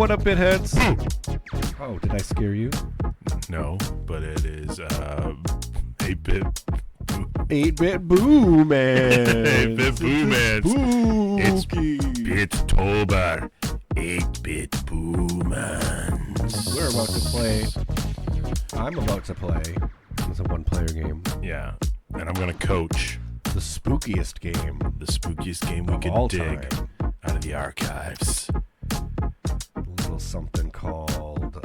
what up, bitheads? Oh, did I scare you? No, but it is 8-Bit 8-Bit Bromance. 8-Bit Bromance. It's Tober. 8-Bit Bromance. We're about to play. I'm about to play. It's a one-player game. Yeah, and I'm gonna coach The spookiest game. the spookiest game we Of could all dig time. out of the archives. A little something called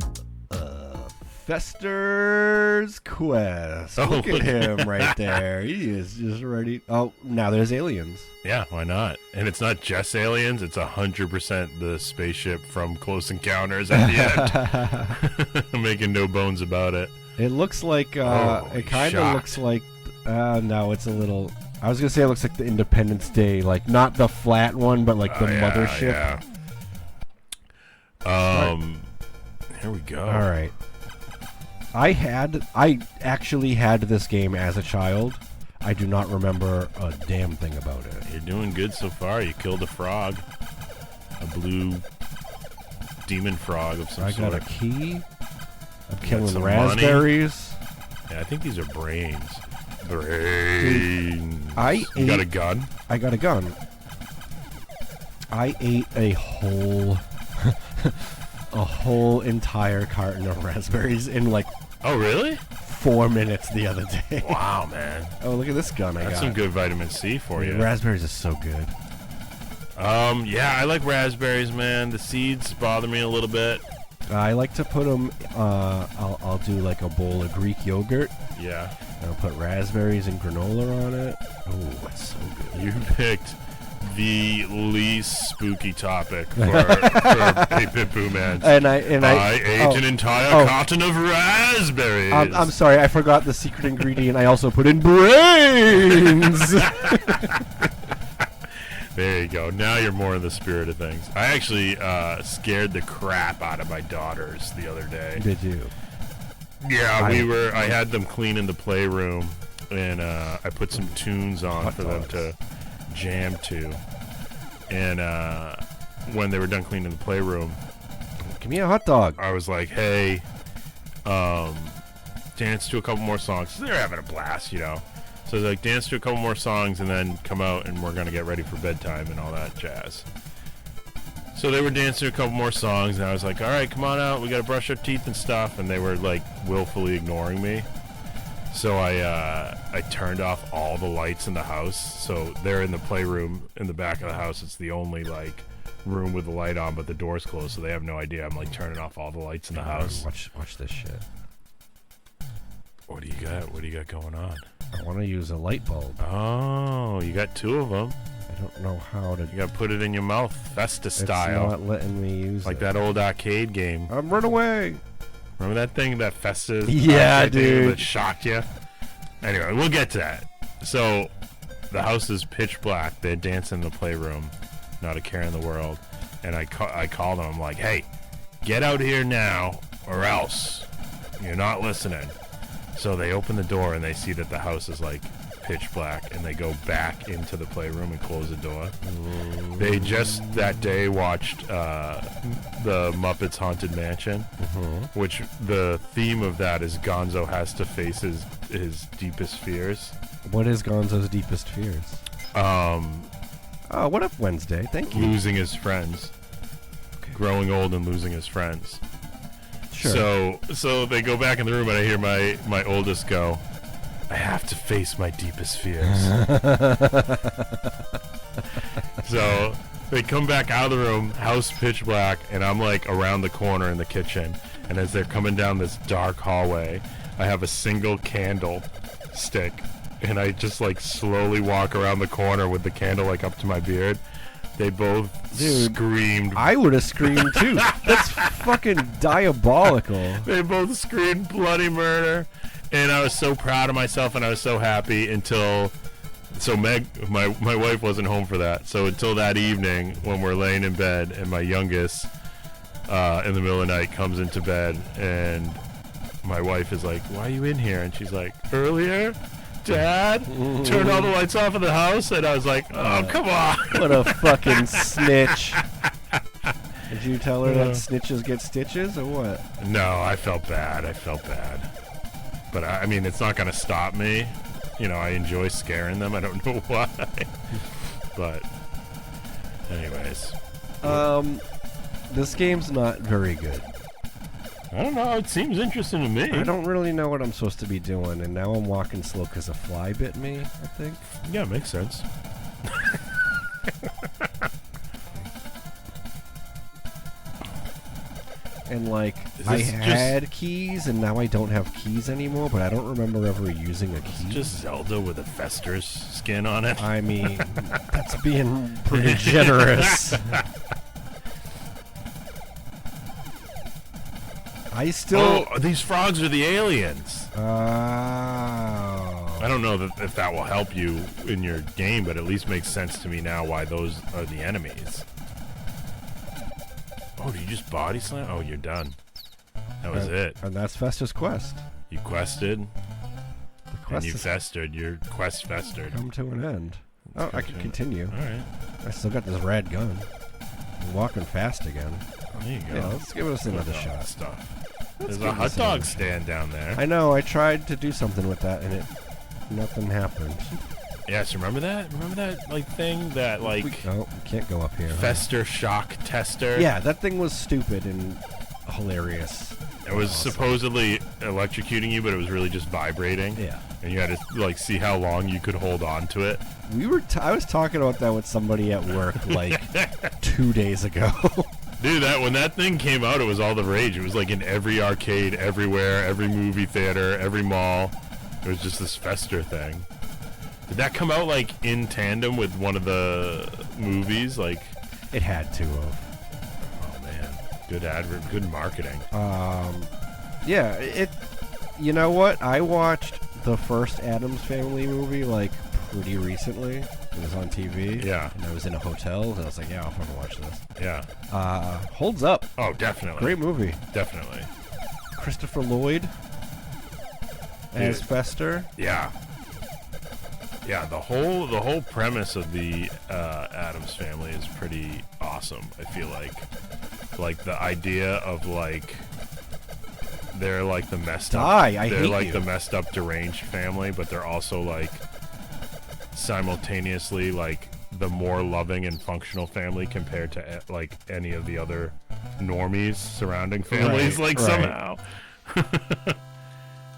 Fester's Quest. Oh, Look at look. him right there. He is just ready. Oh, now there's aliens. Yeah, why not? And it's not just aliens; it's 100% the spaceship from Close Encounters at the end. I'm making no bones about it. It looks like, Holy it kind of shocked. looks like, no, it's a little, I was going to say it looks like the Independence Day, like not the flat one, but like the mothership. Yeah. Here we go. All right. I actually had this game as a child. I do not remember a damn thing about it. You're doing good so far. You killed a frog. A blue demon frog of some I sort. got a key. I'm got killing some raspberries. Yeah, I think these are brains. Brains. You got a gun? I got a gun. I ate a whole entire carton of raspberries in like Oh, really? 4 minutes the other day. Wow, man. Oh, look at this gun I got. That's some good vitamin C for you. Raspberries is so good. Yeah, I like raspberries, man. The seeds bother me a little bit. I like to put them. I'll do like a bowl of Greek yogurt. Yeah. And I'll put raspberries and granola on it. Oh, that's so good. You picked the least spooky topic for 8-Bit Bromance. And I ate an entire carton of raspberries. I'm sorry, I forgot the secret ingredient. I also put in brains. There you go. Now you're more in the spirit of things. I actually scared the crap out of my daughters the other day. Did you? Yeah, I had them clean in the playroom, and I put some tunes on for them to jam to. And when they were done cleaning the playroom, give me a hot dog. I was like, hey, dance to a couple more songs. They're having a blast, you know. So I was like, dance to a couple more songs and then come out and we're going to get ready for bedtime and all that jazz. So they were dancing to a couple more songs and I was like, all right, come on out. We got to brush our teeth and stuff. And they were like willfully ignoring me. So I turned off all the lights in the house. So they're in the playroom in the back of the house. It's the only like room with the light on, but the door's closed. So they have no idea. I'm like turning off all the lights in the house. Watch this shit. What do you got? What do you got going on? I want to use a light bulb. Oh, you got two of them. I don't know how to. You got to put it in your mouth, Festa style. It's not letting me use like it. that old arcade game. Run away. Remember that thing, that Festa? Yeah, dude. That shocked you? Anyway, we'll get to that. So, the house is pitch black. They're dancing in the playroom. Not a care in the world. And I call them. I'm like, hey, get out here now or else. You're not listening. So they open the door and they see that the house is like pitch black and they go back into the playroom and close the door. They just that day watched the Muppets Haunted Mansion, which the theme of that is Gonzo has to face his deepest fears. What is Gonzo's deepest fears? Oh, what up, Wednesday? Thank you. Losing his friends. Okay. Growing old and losing his friends. Sure. So they go back in the room and I hear my oldest go, I have to face my deepest fears. So they come back out of the room, house pitch black, and I'm like around the corner in the kitchen. And as they're coming down this dark hallway, I have a single candle stick. And I just like slowly walk around the corner with the candle like up to my beard. They both screamed. I would have screamed too. That's fucking diabolical. They both screamed bloody murder. And I was so proud of myself and I was so happy until... So Meg, my wife wasn't home for that. So until that evening when we're laying in bed and my youngest in the middle of the night comes into bed and my wife is like, why are you in here? And she's like, earlier? Dad, turn all the lights off in the house, and I was like, oh, come on. What a fucking snitch. Did you tell her that snitches get stitches, or what? No, I felt bad. But I mean, it's not going to stop me. You know, I enjoy scaring them. I don't know why. But, anyways. This game's not very good. I don't know. It seems interesting to me. I don't really know what I'm supposed to be doing, and now I'm walking slow because a fly bit me, I think. Yeah, makes sense. And, like, I had keys, and now I don't have keys anymore, but I don't remember ever using a key. It's just Zelda with a Fester's skin on it. I mean, that's being pretty generous. I still... Oh, these frogs are the aliens. Oh. I don't know if that will help you in your game, but at least makes sense to me now why those are the enemies. Oh, did you just body slam? Oh, you're done. That was it. And that's Fester's quest. You quested, The quest and you is festered. Your quest festered. come to an end. Oh, I can continue. All right. I still got this rad gun. I'm walking fast again. Oh, there you go. Yeah, let's give us another shot. Stuff. Let's There's give a hot this another dog shot. stand down there. I know. I tried to do something with that, and nothing happened. Yes, remember that? Remember that like thing that like We can't go up here. Fester shock tester? Yeah, that thing was stupid and hilarious. It was Awesome. supposedly electrocuting you, but it was really just vibrating. Yeah. And you had to like see how long you could hold on to it. I was talking about that with somebody at work like 2 days ago. Dude, when that thing came out, it was all the rage. It was like in every arcade, everywhere, every movie theater, every mall. It was just this Fester thing. Did that come out like in tandem with one of the movies? Like, It had to have. oh man, good marketing. Yeah, you know what? I watched the first Addams Family movie like pretty recently. It was on TV. Yeah. And I was in a hotel, and I was like, yeah, I'll fucking watch this. Yeah. Holds up. Oh, definitely. Great movie. Definitely. Christopher Lloyd as Dude. Fester. Yeah. Yeah, the whole premise of the Addams Family is pretty awesome. I feel like the idea of like they're like the messed up. They're like the messed up deranged family, but they're also like simultaneously like the more loving and functional family compared to like any of the other normies surrounding families. Right, like somehow.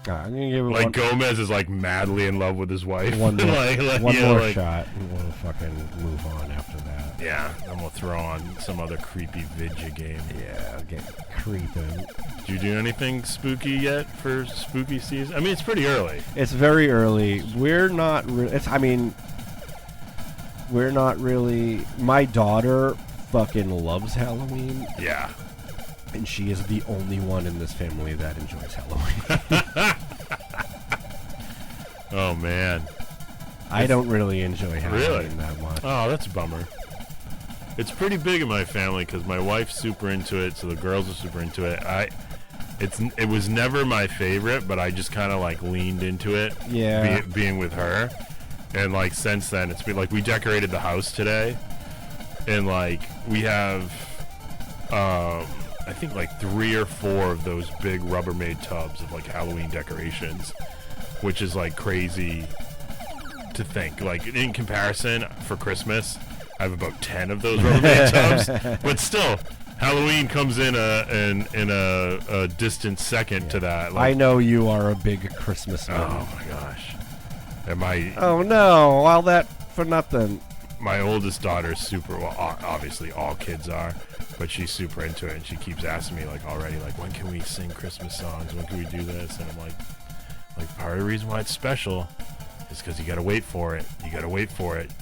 I'm gonna give it Like Gomez is like madly in love with his wife. one more, one yeah, more like, shot, and we'll fucking move on after that. Yeah, then we'll throw on some other creepy vidya game. Yeah, I'll get creeping. Did you do anything spooky yet for spooky season? I mean, it's pretty early. It's very early. We're not. We're not really. My daughter fucking loves Halloween. Yeah. And she is the only one in this family that enjoys Halloween. Oh man, I don't really enjoy Halloween that much. Oh, that's a bummer. It's pretty big in my family because my wife's super into it, so the girls are super into it. It was never my favorite, but I just kind of like leaned into it. Yeah. Being with her, and like since then, it's been like we decorated the house today, and like we have, I think like 3 or 4 of those big Rubbermaid tubs of like Halloween decorations, which is like crazy to think. Like in comparison, for Christmas, I have about 10 of those Rubbermaid tubs, but still, Halloween comes in a distant second to that. Like, I know you are a big Christmas man. oh my gosh, and Oh no, all that for nothing. my oldest daughter's super. Well, obviously all kids are. But she's super into it, and she keeps asking me, like, already, like, when can we sing Christmas songs? When can we do this? And I'm like, part of the reason why it's special is because you got to wait for it. You got to wait for it.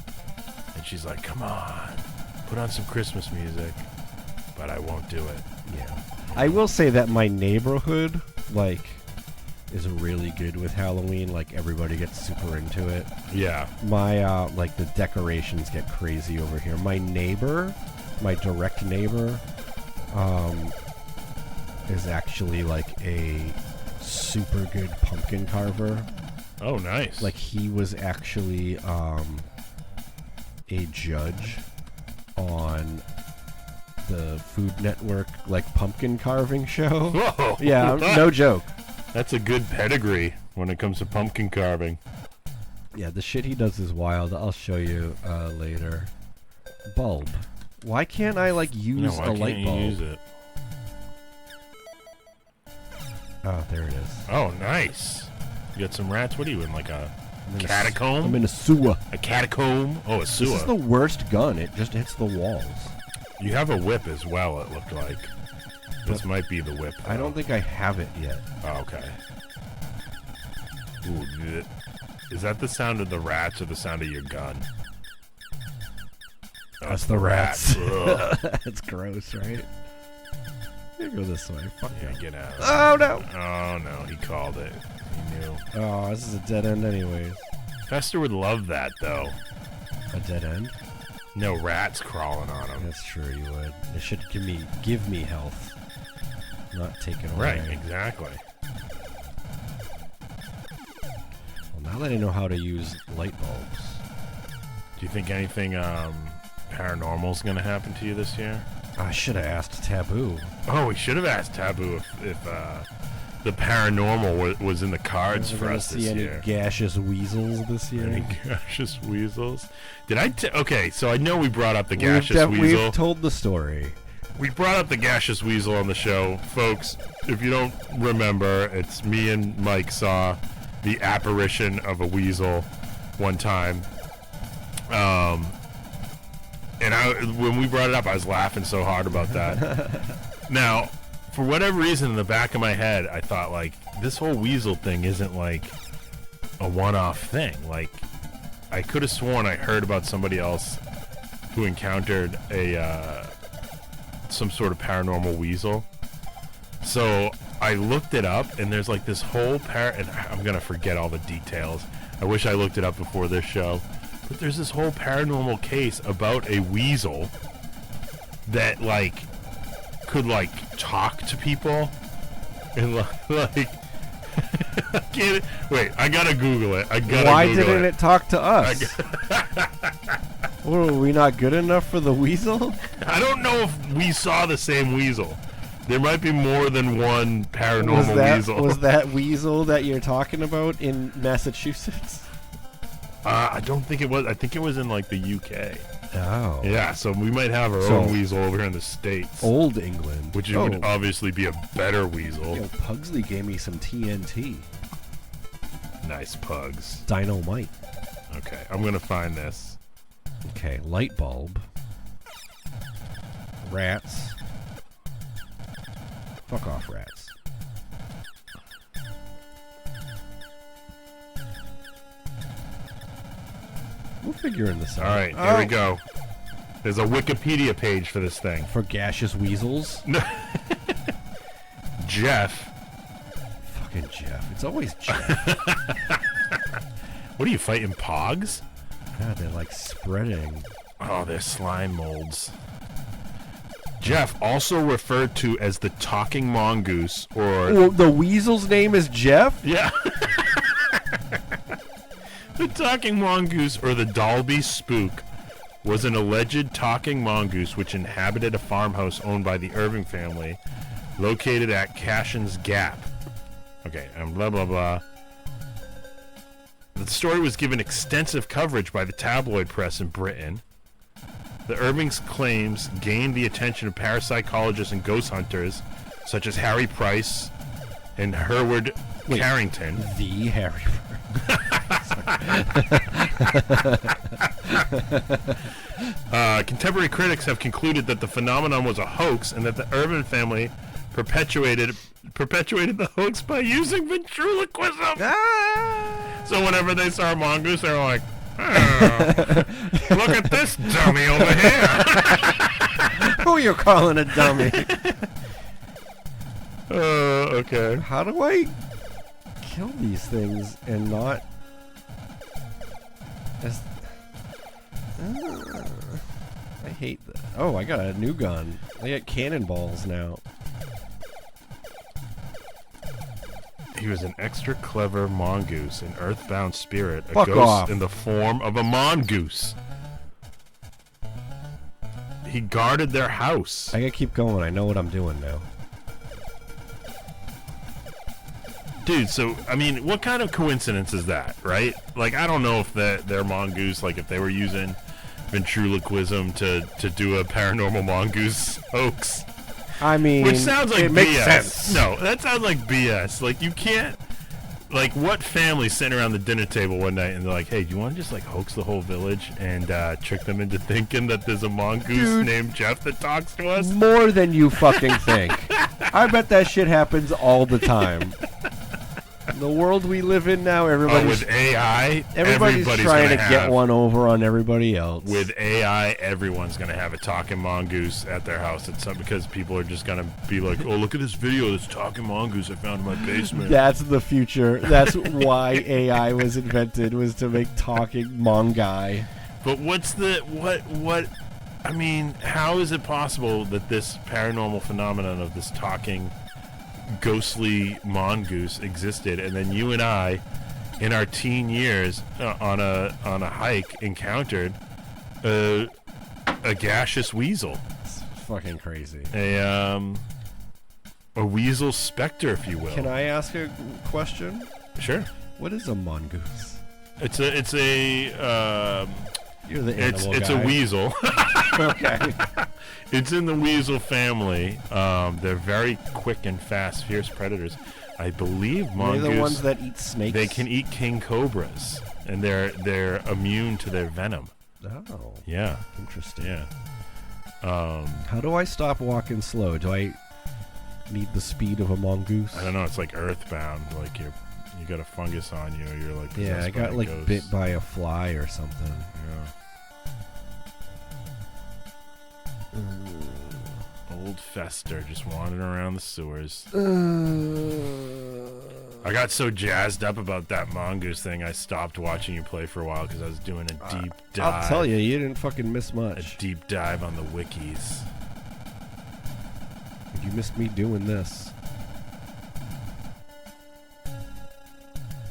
And she's like, come on, put on some Christmas music. But I won't do it. Yeah. I will say that my neighborhood, like, is really good with Halloween. Like, everybody gets super into it. Yeah. My, like, the decorations get crazy over here. My direct neighbor, is actually like a super good pumpkin carver. Oh, nice. Like he was actually a judge on the Food Network like pumpkin carving show. Whoa! Yeah, no joke. That's a good pedigree when it comes to pumpkin carving. Yeah, the shit he does is wild. I'll show you later. Bulb. Why can't I like use a light bulb? Use it? Oh, there it is. Oh, nice. You got some rats. What are you in, like a catacomb? I'm in a sewer. A catacomb? Oh, a sewer. This is the worst gun. It just hits the walls. You have a whip as well, it looked like. This might be the whip. I don't think I have it yet. Oh, okay. Ooh, is that the sound of the rats or the sound of your gun? That's the rats. That's gross, right? You go this way. Fuck Yeah, you. get out. Oh, no. Oh, no, he called it. He knew. Oh, this is a dead end anyways. Fester would love that, though. A dead end? No rats crawling on him. That's true, you would. It should give me health. Not take it away. Right, exactly. Well, now that I know how to use light bulbs. Do you think anything paranormal's going to happen to you this year? I should have asked Taboo. Oh, we should have asked Taboo if the paranormal was in the cards for us this see year. any gaseous weasels this year? Any gaseous weasels? Did I? Okay, so I know we brought up the gaseous weasel. We've told the story. We brought up the gaseous weasel on the show, folks. If you don't remember, it's me and Mike saw the apparition of a weasel one time. And when we brought it up, I was laughing so hard about that. Now, for whatever reason, in the back of my head, I thought, like, this whole weasel thing isn't, like, a one-off thing. Like, I could have sworn I heard about somebody else who encountered some sort of paranormal weasel. So I looked it up, and there's, like, this whole and I'm going to forget all the details. I wish I looked it up before this show. But there's this whole paranormal case about a weasel that, like, could, like, talk to people. And, like... Wait, I gotta Google it. Why didn't it talk to us? What, are we not good enough for the weasel? I don't know if we saw the same weasel. There might be more than one paranormal weasel. Was that weasel that you're talking about in Massachusetts? I don't think it was. I think it was in, like, the UK. Oh. Yeah, so we might have our own weasel over here in the States. Old England. Which would obviously be a better weasel. Yo, Pugsley gave me some TNT. Nice pugs. Dynamite. Okay, I'm going to find this. Okay, light bulb. Rats. Fuck off, rats. We'll figure in this out. All right, here we go. There's a Wikipedia page for this thing. For gaseous weasels? Jeff. Fucking Jeff. It's always Jeff. What are you fighting, pogs? God, they're like spreading. Oh, they're slime molds. Jeff, also referred to as the talking mongoose, or... Well, the weasel's name is Jeff? Yeah. The talking mongoose, or the Dalby spook, was an alleged talking mongoose which inhabited a farmhouse owned by the Irving family, located at Cashin's Gap. Okay, blah, blah, blah. The story was given extensive coverage by the tabloid press in Britain. The Irving's claims gained the attention of parapsychologists and ghost hunters, such as Harry Price and Hereward Carrington. The Harry Contemporary critics have concluded that the phenomenon was a hoax and that the Irving family perpetuated the hoax by using ventriloquism. So whenever they saw a mongoose, they were like, oh, look at this dummy over here. Who you calling a dummy? Okay. How do I kill these things and not... I hate that. Oh, I got a new gun. I got cannonballs now. He was an extra clever mongoose, an earthbound spirit, a Fuck ghost off. in the form of a mongoose. He guarded their house. I gotta keep going. I know what I'm doing now. Dude, so, I mean, what kind of coincidence is that, right? Like, I don't know if their Mongoose, like, if they were using ventriloquism to do a paranormal Mongoose hoax. I mean, which sounds like it BS. makes sense. No, that sounds like BS. Like, you can't... Like, what family sitting around the dinner table one night and they're like, hey, do you want to just, like, hoax the whole village and trick them into thinking that there's a mongoose named Jeff that talks to us? More than you fucking think. I bet that shit happens all the time. The world we live in now, everybody's... with AI, everybody's trying to get one over on everybody else. With AI, everyone's going to have a talking mongoose at their house because people are just going to be like, oh, look at this video, this talking mongoose I found in my basement. That's the future. That's why AI was invented, was to make talking mongai. But what's the... What... I mean, how is it possible that this paranormal phenomenon of this talking... ghostly mongoose existed, and then you and I, in our teen years, on a hike, encountered a gaseous weasel. It's fucking crazy. A weasel specter, if you will. Can I ask a question? Sure. What is a mongoose? It's a You're the animal it's guy. a weasel. Okay. It's in the weasel family. They're very quick and fast, fierce predators. I believe mongoose. They're the ones that eat snakes. They can eat king cobras, and they're immune to their venom. Oh. Yeah. Interesting. Yeah. How do I stop walking slow? Do I need the speed of a mongoose? I don't know. It's like earthbound. Like you got a fungus on you. Or you're like yeah, I got like ghost. bit by a fly or something. Yeah. Old Fester just wandering around the sewers. I got so jazzed up about that mongoose thing, I stopped watching you play for a while because I was doing a deep dive. I'll tell you, you didn't fucking miss much. A deep dive on the wikis. You missed me doing this.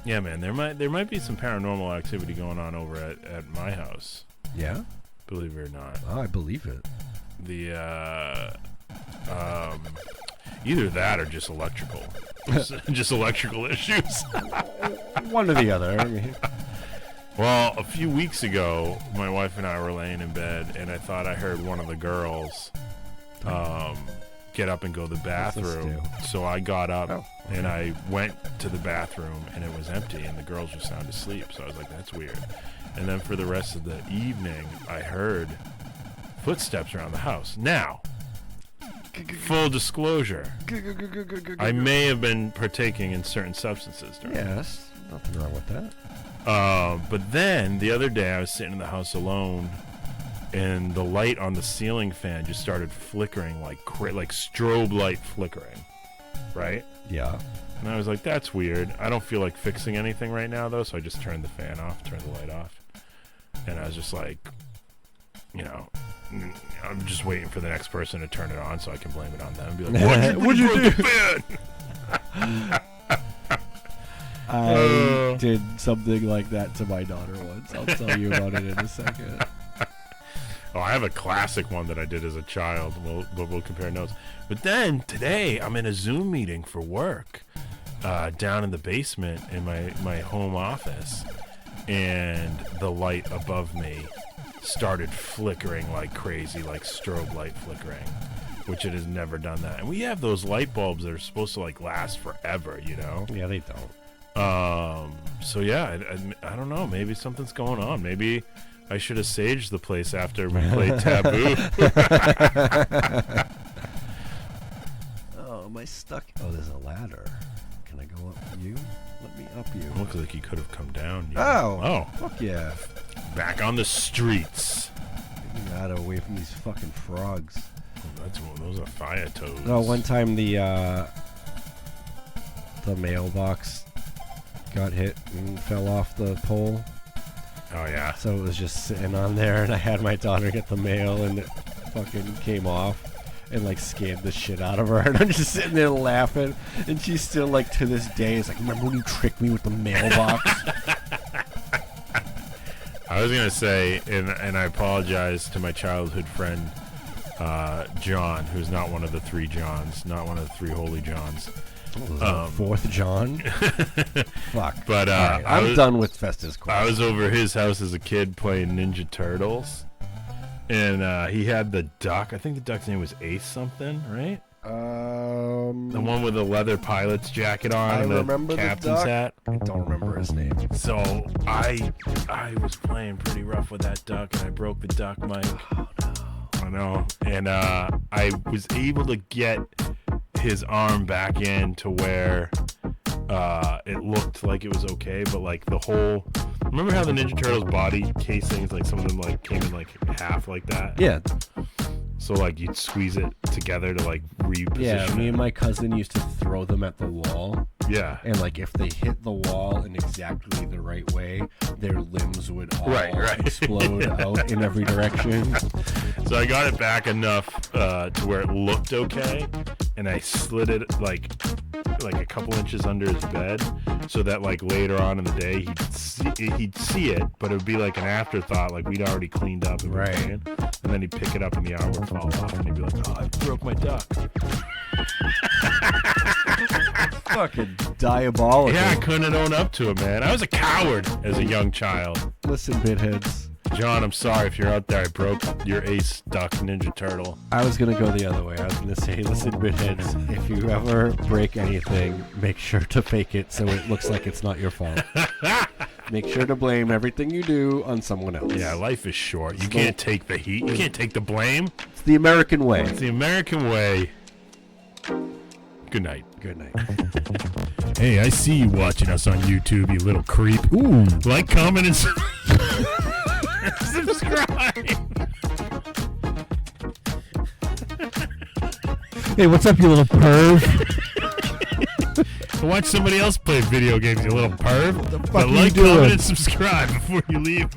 Yeah, man, there might be some paranormal activity going on over at my house. Yeah? Believe it or not. Oh, I believe it. Either that or just electrical. just electrical issues. One or the other. I mean. Well, a few weeks ago, my wife and I were laying in bed, and I thought I heard one of the girls get up and go to the bathroom. So I got up and I went to the bathroom, and it was empty, and the girls were sound asleep. So I was like, that's weird. And then for the rest of the evening, I heard footsteps around the house. Now, full disclosure, I may have been partaking in certain substances during Yes, nothing wrong with that. But then, the other day, I was sitting in the house alone, and the light on the ceiling fan just started flickering like strobe light flickering, right? Yeah. And I was like, that's weird. I don't feel like fixing anything right now, though, so I just turned the fan off, turned the light off. And I was just like, I'm just waiting for the next person to turn it on so I can blame it on them. Be like, what'd you do? I did something like that to my daughter once. I'll tell you about it in a second. Oh, I have a classic one that I did as a child. We'll compare notes. But then today I'm in a Zoom meeting for work down in the basement in my home office, and the light above me started flickering like crazy, like strobe light flickering, which it has never done that. And we have those light bulbs that are supposed to like last forever, you know? Yeah, they don't. So yeah, I don't know. Maybe something's going on. Maybe I should have saged the place after we played Taboo. Oh, am I stuck? Oh, there's a ladder. Can I go up you? Let me up you. Looks like you could have come down. Oh, fuck yeah. Back on the streets. Get me out away from these fucking frogs. Those are fire toads. No, one time the mailbox got hit and fell off the pole. Oh, yeah. So it was just sitting on there, and I had my daughter get the mail, and it fucking came off and, like, scared the shit out of her. And I'm just sitting there laughing, and she's still, like, to this day, is like, remember when you tricked me with the mailbox? I was going to say, and I apologize to my childhood friend John, who's not one of the 3 Johns, not one of the 3 holy Johns. Fourth John. Fuck. But right, I'm done with Festus Quest. I was over his house as a kid playing Ninja Turtles, and he had the duck. I think the duck's name was Ace something, right? The one with the leather pilot's jacket on I and remember the captain's hat. I don't remember his name. So I was playing pretty rough with that duck, and I broke the duck mic. Oh, no. I know. And I was able to get his arm back in to where it looked like it was okay, but like the whole... Remember how the Ninja Turtles body casings, like some of them like came in like half like that? Yeah. So like you'd squeeze it together to like reposition. Yeah, me it. and my cousin used to throw them at the wall. Yeah. And like if they hit the wall in exactly the right way, their limbs would all explode out in every direction. So I got it back enough to where it looked okay, and I slid it like a couple inches under his bed, so that like later on in the day he'd see it, but it would be like an afterthought, like we'd already cleaned up and and then he'd pick it up and the arm would fall off, and he'd be like, "Oh, I broke my duck." Fucking diabolical. Yeah, I couldn't own up to it, man. I was a coward as a young child. Listen, bitheads. John, I'm sorry if you're out there. I broke your Ace Duck Ninja Turtle. I was going to go the other way. I was going to say, listen, bitheads, if you ever break anything, make sure to fake it so it looks like it's not your fault. Make sure to blame everything you do on someone else. Yeah, life is short. You can't take the heat. You can't take the blame. It's the American way. It's the American way. Good night. Good night. Hey, I see you watching us on YouTube, you little creep. Ooh. Like, comment, and subscribe. Hey, what's up, you little perv? Watch somebody else play video games, you little perv. What the fuck But are you like, doing? comment, and subscribe before you leave.